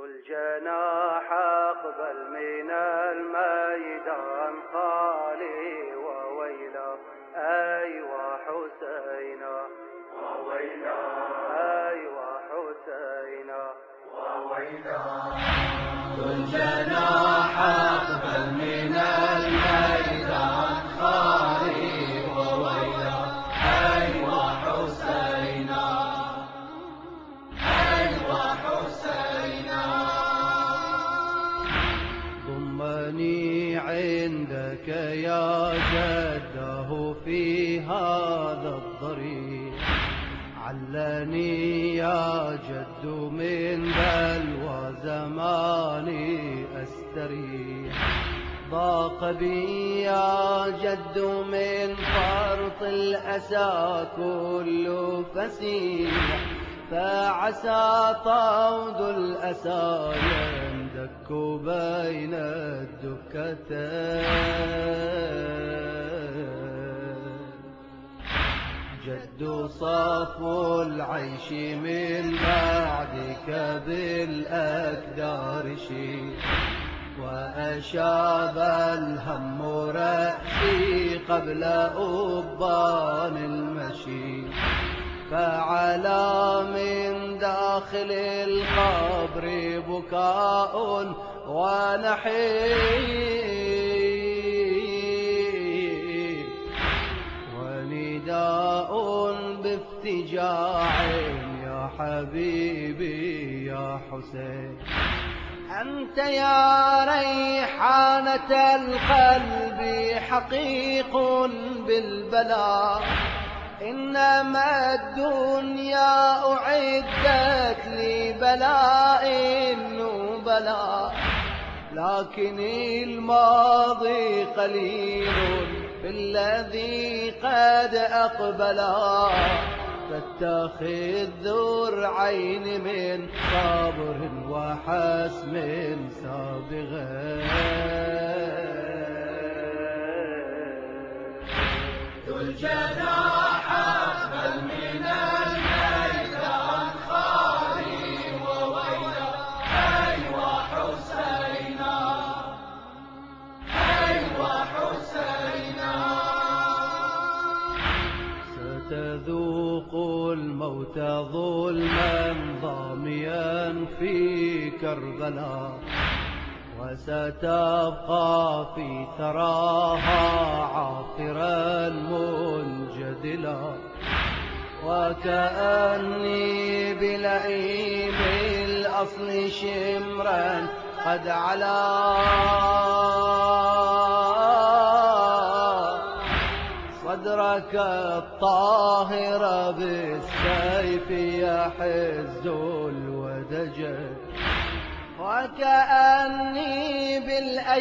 الجناح أقبل من الميدان خالي وويلا أيوا حسينا وويلا أيوا حسينا وويلا الجناح أقبل من الميدان خالي وويلا أيوا حسينا أيوا حسينا ضمني عندك يا جده في هذا الضريح علني يا جد من بلوى زماني أستريح ضاق بي يا جد من فرط الأسى كل فسيح فعسى طود الأسى يندك بين الدكتين جد صفو العيش من بعدك بالأكدار شيء وأشاب الهم رأسي قبل أبان المشي فعلى من داخل القبر بكاء ونحيب ونداء بافتجاع يا حبيبي يا حسين أنت يا ريحانة القلب حقيق بالبلاء إنما الدنيا أعدت لبلاء وبلاء لكن الماضي قليل بالذي قد أقبلا تتخذ ذر عين من صبر وحسم ذو الجناح أقبل من الميدان خالي وويلا أيوا حسينا أيوا حسينا ستذوق الموت ظلما ضاميا في كربلاء وستبقى في ثراها عاقرا منجدلا وكأني بلئيم الأصل شمرا قد علا صدرك الطاهر بالسيف يحز الودجل وكأني بالأيام